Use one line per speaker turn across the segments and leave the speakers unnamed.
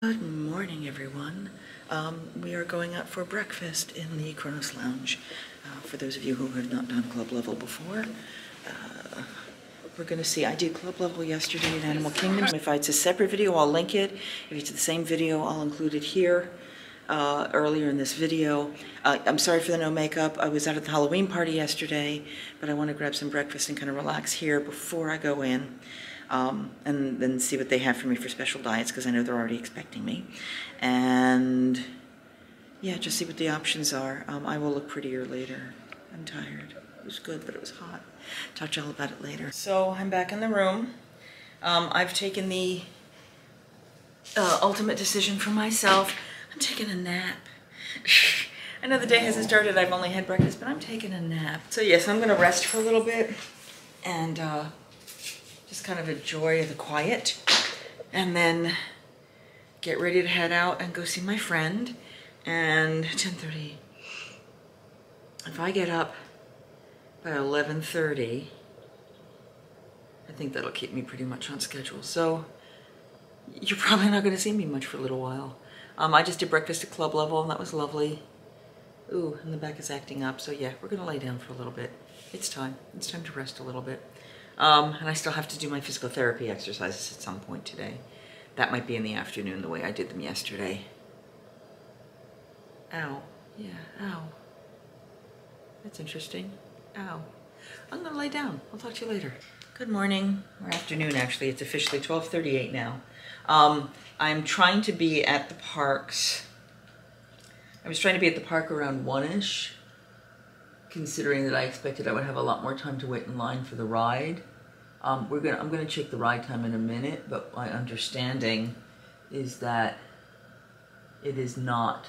Good morning, everyone. We are going out for breakfast in the Chronos Lounge. For those of you who have not done club level before, we're going to see, I did club level yesterday in Animal Kingdom. If it's a separate video, I'll link it. If it's the same video, I'll include it here earlier in this video. I'm sorry for the no makeup. I was out at the Halloween party yesterday, but I want to grab some breakfast and kind of relax here before I go in. And then see what they have for me for special diets, because I know they're already expecting me. And yeah, just see what the options are. I will look prettier later. I'm tired. It was good, but it was hot. Talk to y'all about it later. So I'm back in the room. I've taken the ultimate decision for myself. I'm taking a nap. I know the day hasn't started. I've only had breakfast, but I'm taking a nap. So yes, I'm going to rest for a little bit and just kind of enjoy the quiet, and then get ready to head out and go see my friend. And 10:30, if I get up by 11:30, I think that'll keep me pretty much on schedule. So you're probably not going to see me much for a little while. I just did breakfast at club level, and that was lovely. Ooh, and the back is acting up. So yeah, we're going to lay down for a little bit. It's time to rest a little bit. And I still have to do my physical therapy exercises at some point today. That might be in the afternoon, the way I did them yesterday. Ow. Yeah, ow. That's interesting. Ow. I'm gonna lay down. I'll talk to you later. Good morning, or afternoon actually. It's officially 12:38 now. I'm trying to be at the parks. I was trying to be at the park around 1-ish, considering that I expected I would have a lot more time to wait in line for the ride. I'm gonna check the ride time in a minute, but my understanding is that it is not.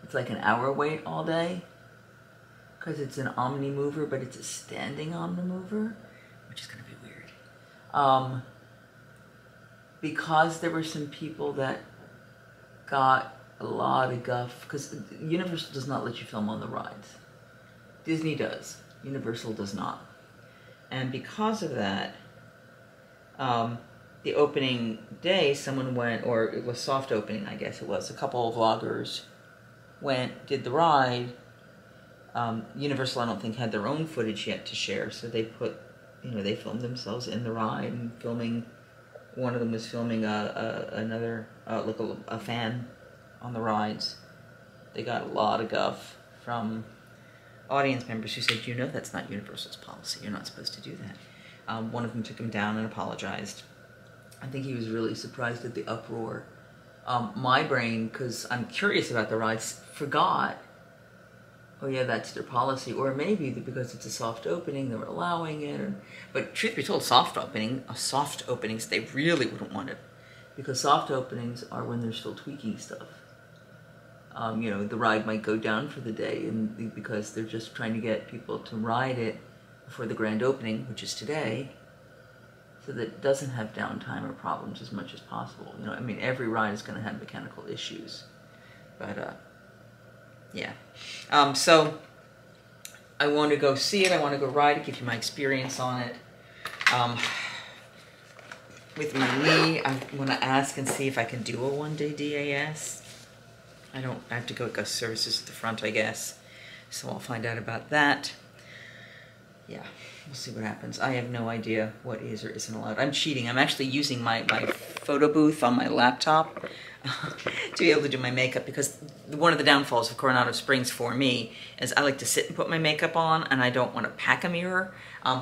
It's like an hour wait all day, because it's an omni-mover, but it's a standing omni-mover, which is gonna be weird. Because there were some people that got a lot of guff, because Universal does not let you film on the rides. Disney does. Universal does not. And because of that, the opening day, someone went, or it was soft opening, I guess it was, a couple of vloggers went, did the ride. Universal, I don't think, had their own footage yet to share, so they put, they filmed themselves in the ride, and filming, one of them was filming another, a fan on the rides. They got a lot of guff from audience members who said, that's not Universal's policy. You're not supposed to do that. One of them took him down and apologized. I think he was really surprised at the uproar. My brain, because I'm curious about the rides, forgot, oh yeah, that's their policy. Or maybe because it's a soft opening, they were allowing it. But truth be told, soft openings, they really wouldn't want it. Because soft openings are when they're still tweaking stuff. The ride might go down for the day, and because they're just trying to get people to ride it before the grand opening, which is today, so that it doesn't have downtime or problems as much as possible. Every ride is going to have mechanical issues, but yeah. So I want to go see it. I want to go ride it, give you my experience on it. With my knee, I want to ask and see if I can do a one-day DAS. I have to go at Gust Services at the front, I guess. So I'll find out about that. Yeah, we'll see what happens. I have no idea what is or isn't allowed. I'm cheating. I'm actually using my photo booth on my laptop to be able to do my makeup, because one of the downfalls of Coronado Springs for me is I like to sit and put my makeup on, and I don't want to pack a mirror.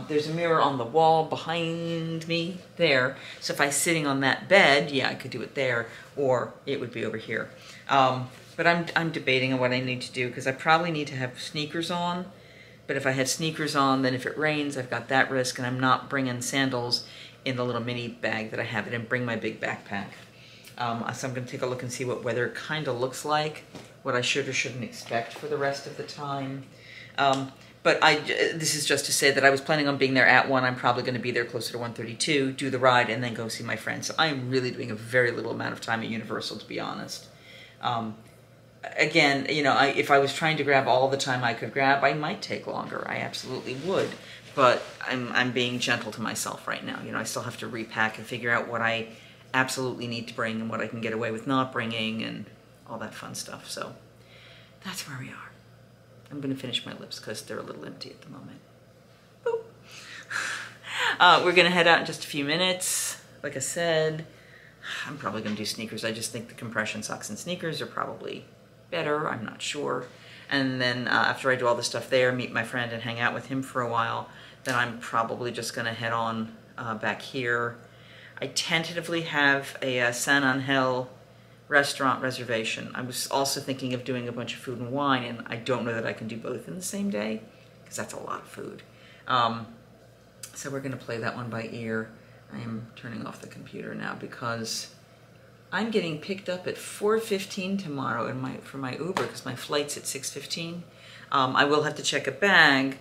There's a mirror on the wall behind me there, so if I was sitting on that bed, yeah, I could do it there, or it would be over here. But I'm debating on what I need to do, because I probably need to have sneakers on. But if I have sneakers on, then if it rains, I've got that risk, and I'm not bringing sandals in the little mini bag that I have. I didn't bring my big backpack. So I'm going to take a look and see what weather kind of looks like, what I should or shouldn't expect for the rest of the time. But this is just to say that I was planning on being there at 1. I'm probably going to be there closer to 1:32, do the ride, and then go see my friend. So I am really doing a very little amount of time at Universal, to be honest. Again, if I was trying to grab all the time I could grab, I might take longer. I absolutely would. But I'm being gentle to myself right now. I still have to repack and figure out what I absolutely need to bring and what I can get away with not bringing and all that fun stuff. So that's where we are. I'm going to finish my lips because they're a little empty at the moment. Boop. We're going to head out in just a few minutes. Like I said, I'm probably going to do sneakers. I just think the compression socks and sneakers are probably better. I'm not sure. And then after I do all the stuff there, meet my friend and hang out with him for a while, then I'm probably just going to head on back here. I tentatively have a San Angel restaurant reservation. I was also thinking of doing a bunch of food and wine, and I don't know that I can do both in the same day, because that's a lot of food. So we're going to play that one by ear. I am turning off the computer now because I'm getting picked up at 4:15 tomorrow for my Uber because my flight's at 6:15. I will have to check a bag,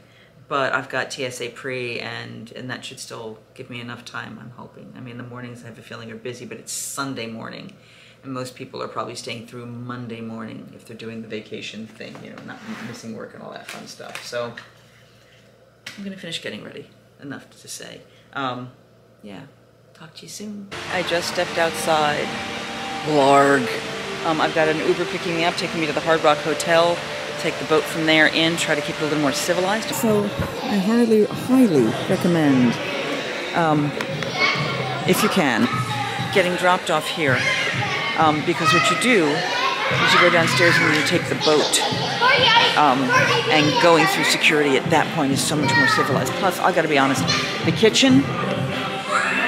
but I've got TSA pre and that should still give me enough time, I'm hoping. I mean, the mornings I have a feeling are busy, but it's Sunday morning, and most people are probably staying through Monday morning if they're doing the vacation thing, you know, not missing work and all that fun stuff. So I'm gonna finish getting ready, enough to say. Yeah, talk to you soon. I just stepped outside. Blarg. I've got an Uber picking me up, taking me to the Hard Rock Hotel, take the boat from there in, try to keep it a little more civilized. So I highly recommend, if you can, getting dropped off here. Because what you do is you go downstairs and you take the boat. And going through security at that point is so much more civilized. Plus, I gotta be honest, the kitchen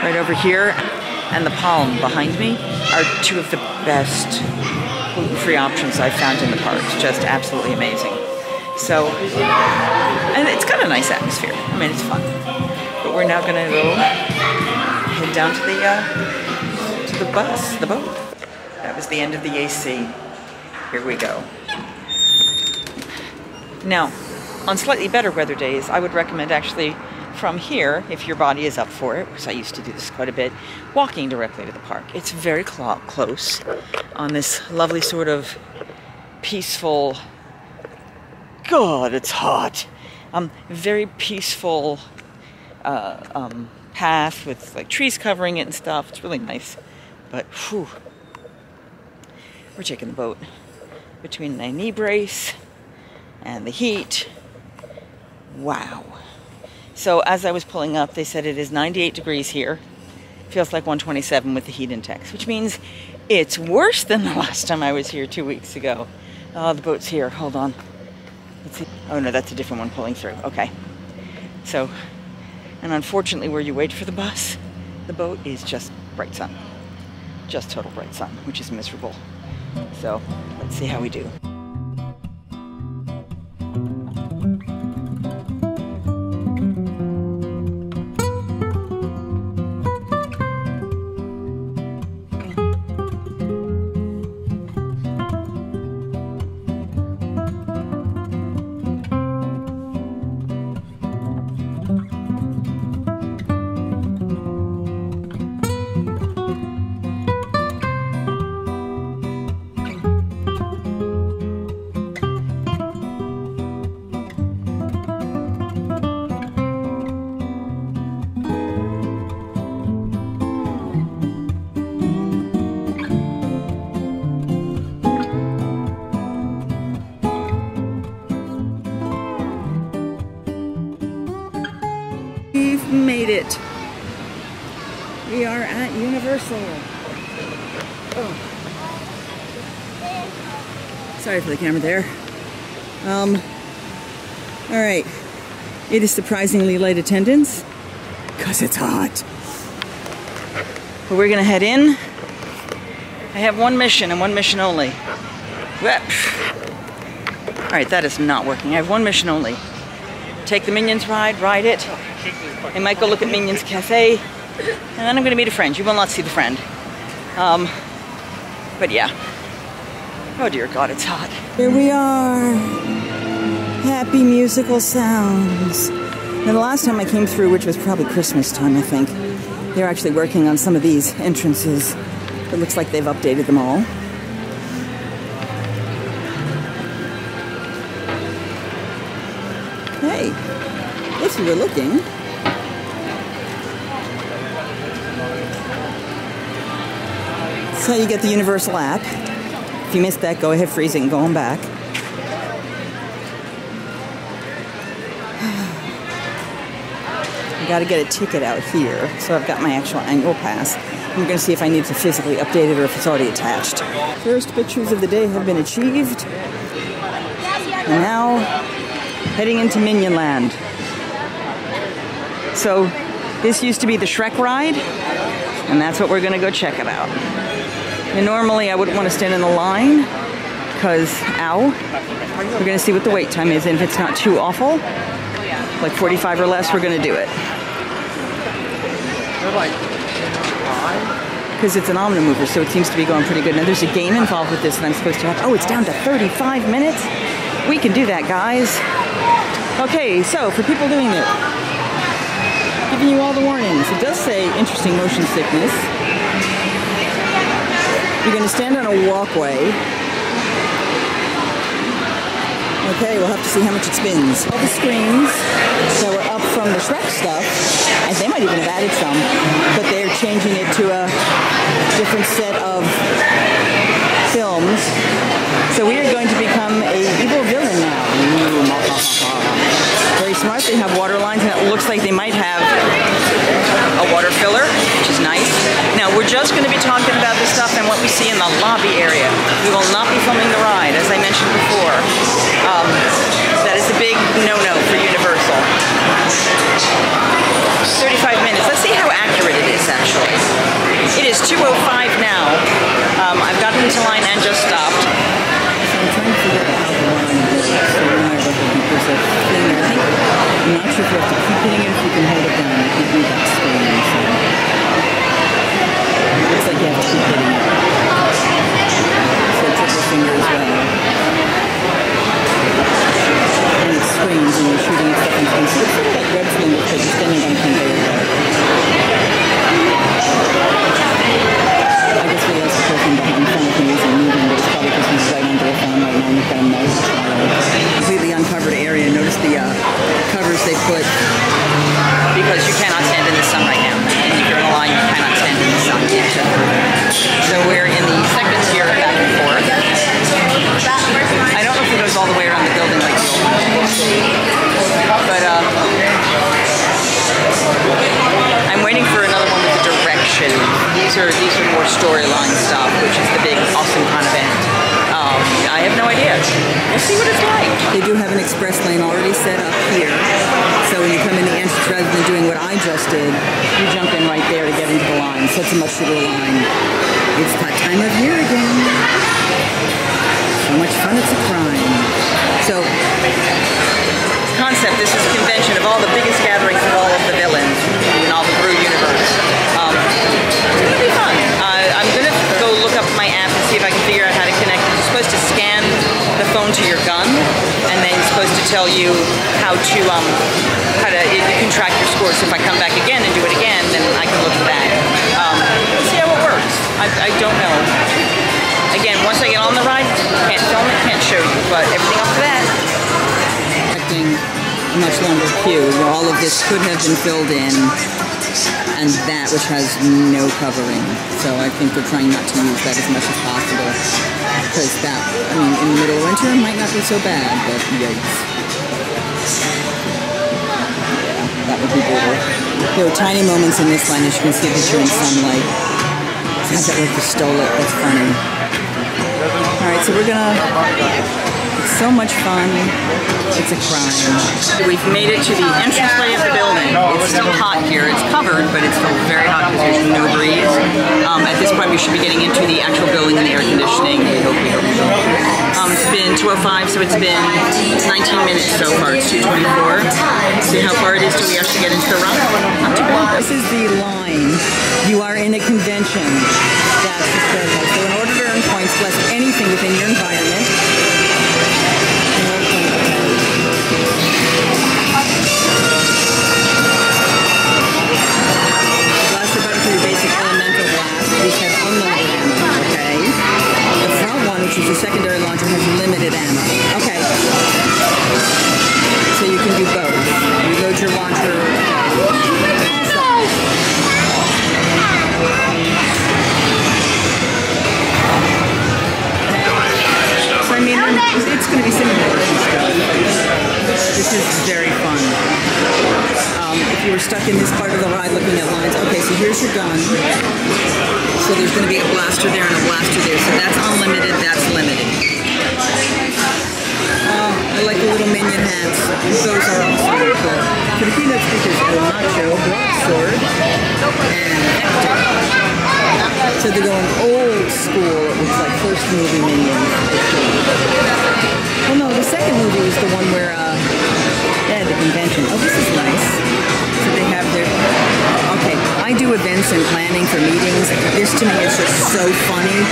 right over here and the Palm behind me are two of the best gluten-free options I've found in the parks. Just absolutely amazing. So, and it's got a nice atmosphere. I mean, it's fun. But we're now gonna go head down to the bus, the boat. That was the end of the AC. Here we go. Now, on slightly better weather days, I would recommend actually from here, if your body is up for it, because I used to do this quite a bit, walking directly to the park. It's very close on this lovely sort of peaceful, God, it's hot, very peaceful path with like trees covering it and stuff. It's really nice, but whew, we're taking the boat between my knee brace and the heat. Wow. So as I was pulling up, they said it is 98 degrees here. Feels like 127 with the heat index, which means it's worse than the last time I was here 2 weeks ago. Oh, the boat's here. Hold on. Let's see. Oh no, that's a different one pulling through. Okay. So, and unfortunately where you wait for the bus, the boat is just bright sun. Just total bright sun, which is miserable. So, let's see how we do. Made it. We are at Universal. Oh. Sorry for the camera there. All right. It is surprisingly light attendance because it's hot. But we're gonna head in. I have one mission and one mission only. All right, that is not working. I have one mission only. Take the Minions ride it. I might go look at Minion's Cafe, and then I'm going to meet a friend. You will not see the friend. But yeah. Oh dear God, it's hot. Here we are. Happy musical sounds. Now the last time I came through, which was probably Christmas time, I think, they're actually working on some of these entrances. It looks like they've updated them all. Hey, if you were looking.
That's how you get the Universal app. If you missed that, go ahead, freeze it, and go on back. I gotta get a ticket out here, so I've got my actual annual pass. I'm gonna see if I need to physically update it or if it's already attached. First pictures of the day have been achieved. And now, heading into Minion Land. So, this used to be the Shrek ride, and that's what we're gonna go check about. And normally I wouldn't want to stand in the line, because, ow, we're gonna see what the wait time is, and if it's not too awful, like 45 or less, we're gonna do it. Because it's an omnimover, so it seems to be going pretty good. Now there's a game involved with this that I'm supposed to have. Oh, it's down to 35 minutes? We can do that, guys. Okay, so for people doing it, giving you all the warnings. It does say interesting motion sickness. You're going to stand on a walkway. Okay, we'll have to see how much it spins. All the screens that were up from the Shrek stuff, and they might even have added some, but they're changing it to a different set of films. So we are going to become a evil villain now. Very smart. They have water lines, and it looks like they might have a water filler, which is nice. Now, we're just going to be talking about this stuff and what we see in the lobby area. We will not be filming the ride, as I mentioned before. That is a big no-no for Universal. 35 minutes. Let's see how accurate it is, actually. It is 2:05 now. I've gotten into line and just stopped. So I'm trying to figure out how the line works. So when I look at there's a thing there. I'm not sure if you have to keep hitting it, if you can hold it down. I can't do that screen. So it looks like you have to keep hitting it. So triple finger as well. And it screams and you're shooting at stuff and things. So it's sort of like web swing, but you're standing on a conveyor belt. I guess we asked the person behind front of me isn't moving, but it's probably because he's right under a phone right now and you've got a mouse completely uncovered area. Notice the covers they put because you cannot stand in the sun right now. And if you're in a line, you cannot stand in the sun. So we're in the segments here back and forth. I don't know if it goes all the way around the building like the old one. But I'm waiting for another one with a direction. These are more storyline stuff, which is the big awesome kind of event. I have no idea. We'll see what it's like. They do have an express lane already set up here. So when you come in the entrance, rather than doing what I just did, you jump in right there to get into the line. So it's a much shorter line. It's that time of year again. So much fun, it's a crime. So, concept, this is a convention of all the biggest gatherings of all of the villains in all the Brew universe. It's going to be fun. I'm going to go look up my app and see if I can figure out how to connect it. You're supposed to scan the phone to your gun, and then it's supposed to tell you how to it can track your score. So if I come back again and do it again, then I can look at that. Let's see how it works. I don't know. Again, once I get on the ride, can't film it, can't show you, but everything up to that. Expecting a much longer queue. All of this could have been filled in, and that which has no covering. So I think they're trying not to use that as much as possible. Because that, I mean, in the middle of winter, might not be so bad, but yikes. Yeah, that would be brutal. There are tiny moments in this line, as you can see that you're in sunlight. It's not that like you stole it, that's funny. Alright, so we're gonna, it's so much fun, it's a crime. We've made it to the entranceway of the building. It's still hot here, it's covered, but it's still very hot because there's no breeze. At this point we should be getting into the actual building and the air conditioning. We hope. It's been 2:05, so it's been 19 minutes so far. It's 2:24. See how far it is till we actually get into the run? Not too bad. This is the line. You are in a convention. That's the protocol. So in order to earn points, plus anything within your environment, blaster button for your basic elemental blast. These have unlimited ammo, okay? The front one, which is your secondary launcher, has limited ammo. Okay. So you can do both. Reload your launcher. mean, it's going to be simulated and stuff. This is very fun. If you were stuck in this part of the ride looking at lines, okay, so here's your gun. So there's going to be a blaster there and a blaster there. So that's unlimited, that's limited. I like the little minion hats. Those are also really cool. For the keynote speakers, El Macho, Broadsword, and Hector. So they're going old school. It looks like first movie Minions. Oh no, the second movie was the one where they had the convention. Oh, this is nice. So they have their... Okay, I do events and planning for meetings. This to me is just so funny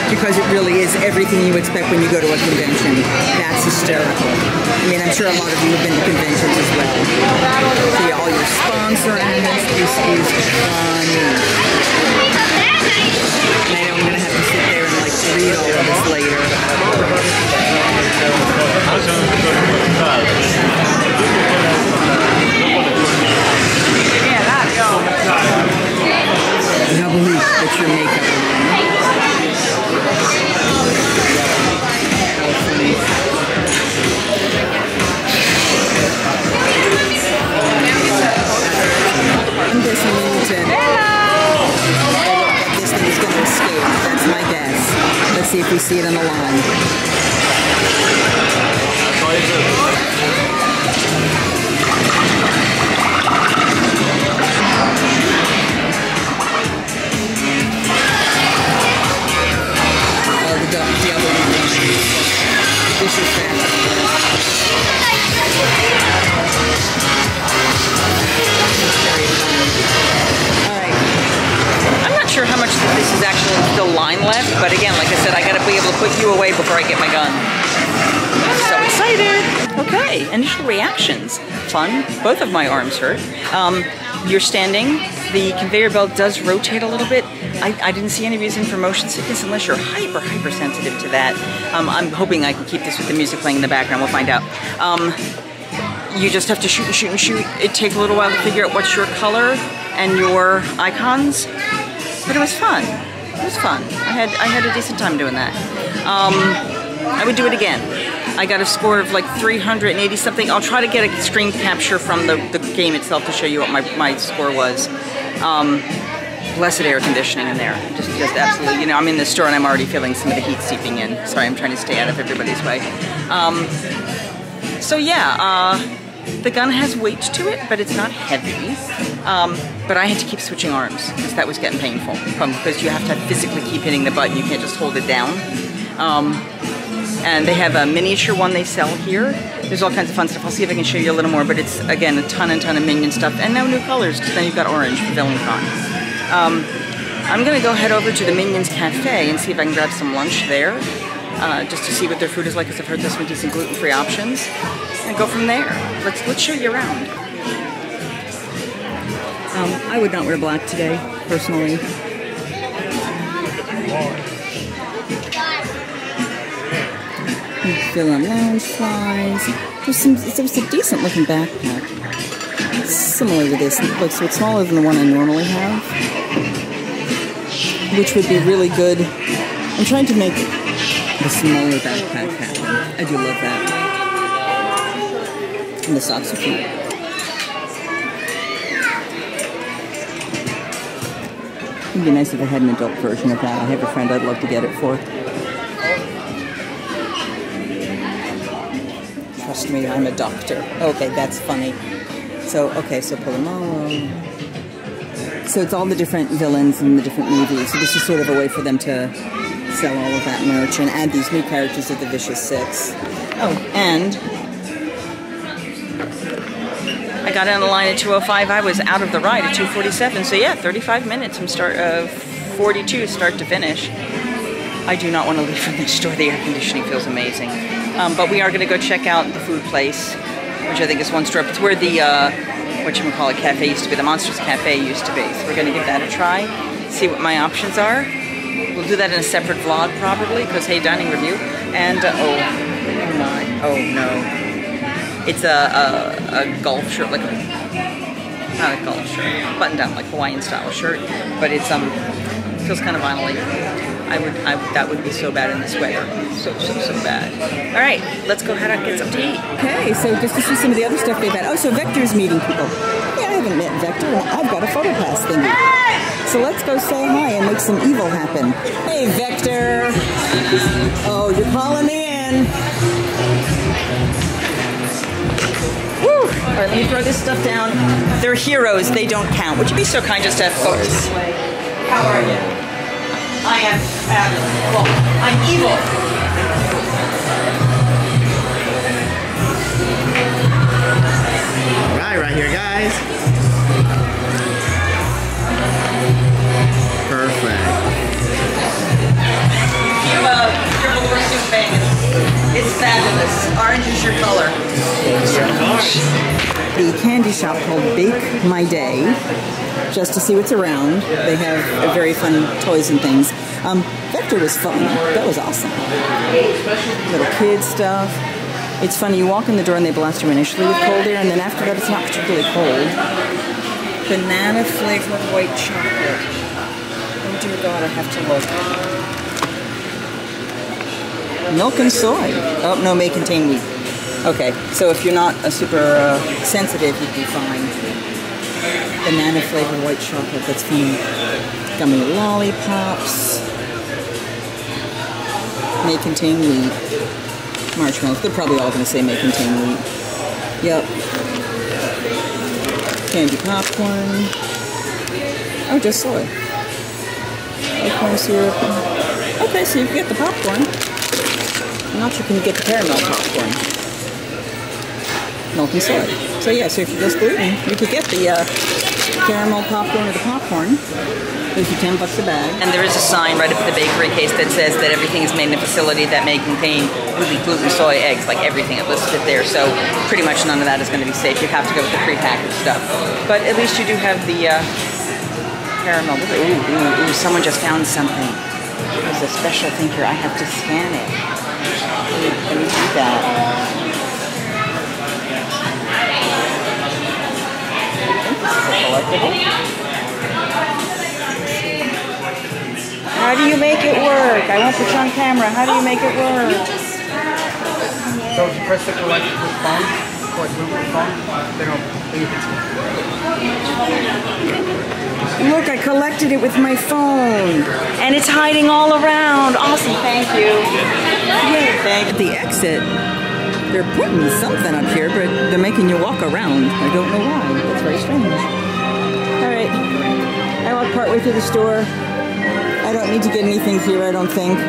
because it really is everything you expect when you go to a convention. That's hysterical. I mean, I'm sure a lot of you have been to conventions as well. See all your sponsor ads. This is funny. I know I'm going to have to sit there and like read all of this later. Doubly put your makeup on. How funny. I'm guessing we need to... This thing is going to escape. That's my guess. Let's see if we see it on the line. This is fast. Alright. I'm not sure how much this is actually still line left, but again, like I said, I gotta be able to put you away before I get my gun. So excited! Okay, initial reactions. Fun. Both of my arms hurt. You're standing. The conveyor belt does rotate a little bit. I didn't see any reason for motion sickness unless you're hyper sensitive to that. I'm hoping I can keep this with the music playing in the background. We'll find out. You just have to shoot and shoot and shoot. It takes a little while to figure out what's your color and your icons, but it was fun. It was fun. I had a decent time doing that. I would do it again. I got a score of like 380 something. I'll try to get a screen capture from the game itself to show you what my score was. Blessed air conditioning in there. Just absolutely, you know, I'm in the store and I'm already feeling some of the heat seeping in. Sorry, I'm trying to stay out of everybody's way. So yeah, the gun has weight to it, but it's not heavy. But I had to keep switching arms because that was getting painful. Because you have to physically keep hitting the button. You can't just hold it down. And they have a miniature one they sell here. There's all kinds of fun stuff. I'll see if I can show you a little more, but it's, again, a ton and ton of Minion stuff. And no new colors, because then you've got orange for Villian-Con. I'm going to go head over to the Minions Cafe and see if I can grab some lunch there. Just to see what their food is like, because I've heard there's some decent gluten-free options. And go from there. Let's show you around. I would not wear black today, personally. Feeling lounge flies. There's a decent looking backpack. It's similar to this. So it's smaller than the one I normally have, which would be really good. I'm trying to make the smaller backpack happen. I do love that. And the socks are cute. It'd be nice if I had an adult version of that. I have a friend I'd love to get it for. Trust me, I'm a doctor. Okay, that's funny. So, okay, so Coronado. So it's all the different villains in the different movies. So this is sort of a way for them to sell all of that merch and add these new characters of the Vicious Six. Oh, and I got on the line at 2:05. I was out of the ride at 2:47. So yeah, 35 minutes from 42 start to finish. I do not want to leave from this store. The air conditioning feels amazing. But we are going to go check out the food place, which I think is one store. It's where the, whatchamacallit, cafe used to be. The Monsters Cafe used to be. So we're going to give that a try, see what my options are. We'll do that in a separate vlog, probably, because, hey, dining review. And, oh my, oh no. It's a golf shirt, like not a golf shirt, button down, like Hawaiian style shirt. But it's, feels kind of vinyl-y. that would be so bad in this weather. So bad. All right, let's go head out and get something to eat.
Okay, so just to see some of the other stuff they've had. Oh, so Vector's meeting people. Yeah, I haven't met Vector. I've got a photo pass thingy. So let's go say hi and make some evil happen. Hey, Vector. Oh, you're calling me in.
Woo! All right, let me throw this stuff down. They're heroes. They don't count. Would you be so kind just to have photos this way? How are you? I am fabulous. Well, I'm evil.
Right here, guys. Perfect.
Your velour suit banging. It's fabulous. Orange is your color.
The candy shop called Bake My Day, just to see what's around. They have very fun toys and things. Vector was fun. That was awesome. Little kid stuff. It's funny, you walk in the door and they blast you initially with cold air, and then after that it's not particularly cold. Banana flavored white chocolate. Oh dear God, I have to look. Milk and soy. Oh, no, may contain wheat. Okay, so if you're not a super sensitive, you'd be fine. Banana flavored white chocolate, that's funny. Gummy lollipops. May contain wheat. Marshmallows. They're probably all going to say may contain wheat. Yep. Candy popcorn. Oh, just soy. Popcorn syrup. Okay, so you can get the popcorn. I'm not sure you can get the caramel popcorn. Milk and soy. So yeah, so if you're just gluten, you could get the caramel popcorn or the popcorn. Those are $10 a bag.
And there is a sign right up at the bakery case that says that everything is made in a facility that may contain gluten, soy, eggs, like everything it listed there. So pretty much none of that is going to be safe. You have to go with the prepackaged stuff. But at least you do have the caramel. Ooh, someone just found something. There's a special thing here. I have to scan it. Let me do that. I think this is a collectible. How do you make it work? I want this on camera. How do you make it work?
So if you press the collect with phone,
Look, I collected it with my phone.
And it's hiding all around. Awesome, thank you. Yay, thank
At the exit, they're putting something up here, but they're making you walk around. I don't know why. That's very strange. All right, I walked partway through the store. I don't need to get anything here, I don't think.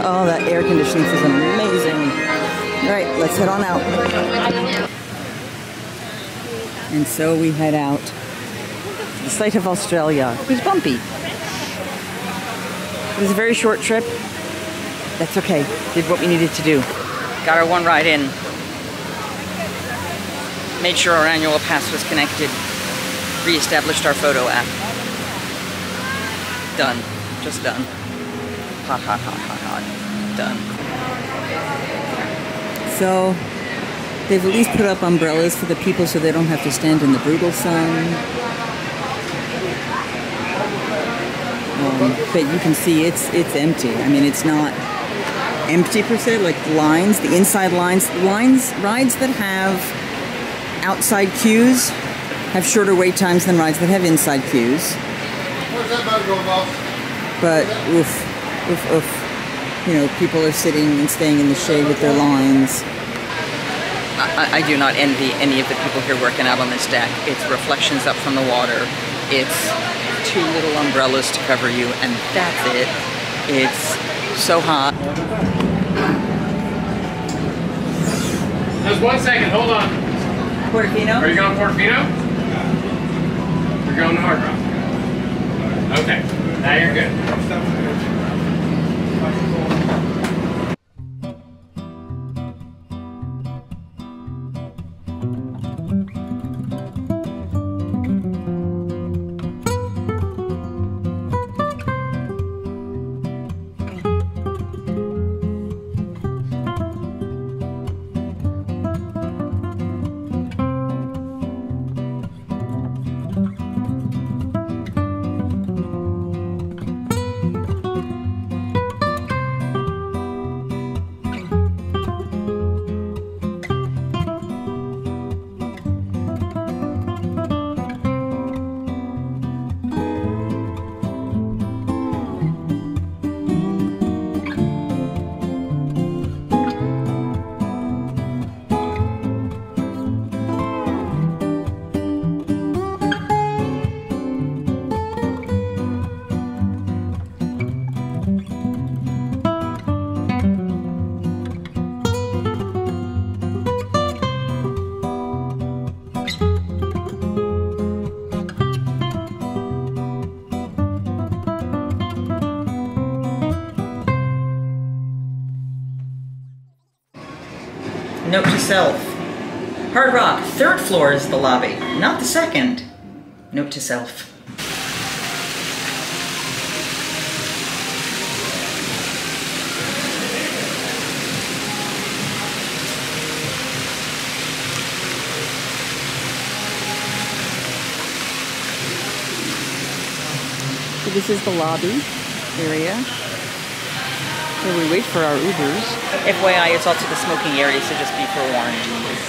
Oh, that air conditioning is amazing. All right, let's head on out. And so we head out to the site of Australia. It was bumpy. It was a very short trip. That's okay. Did what we needed to do.
Got our one ride in. Made sure our annual pass was connected. Re-established our photo app. Done. Just done. Hot, hot, hot, hot, hot. Done.
So they've at least put up umbrellas for the people so they don't have to stand in the brutal sun. But you can see it's empty. I mean, it's not empty per se, like lines, the inside lines, rides that have outside queues have shorter wait times than rides that have inside queues. But oof. You know, people are sitting and staying in the shade with their lines.
I do not envy any of the people here working out on this deck. It's reflections up from the water. It's 2 little umbrellas to cover you, and that's it. It's so hot.
Just 1 second, hold on.
Portofino?
Are you going to Portofino? You're going to Hard Rock. Okay, now you're good.
Note to self. Hard Rock, 3rd floor is the lobby, not the 2nd. Note to self.
So this is the lobby area where we wait for our Ubers.
FYI, it's also the smoking area, so just be forewarned.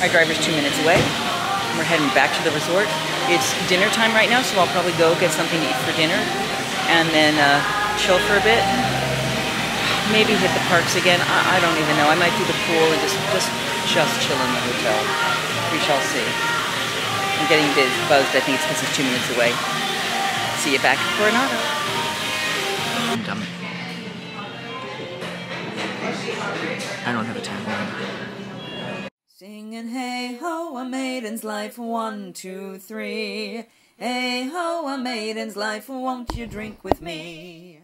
Our driver's 2 minutes away. We're heading back to the resort. It's dinner time right now, so I'll probably go get something to eat for dinner and then chill for a bit. Maybe hit the parks again. I don't even know. I might do the pool and just chill in the hotel. We shall see. I'm getting buzzed. I think it's because it's 2 minutes away. See you back at Coronado.
I don't have a time.
Singing hey ho, a maiden's life, 1, 2, 3. Hey ho, a maiden's life, won't you drink with me?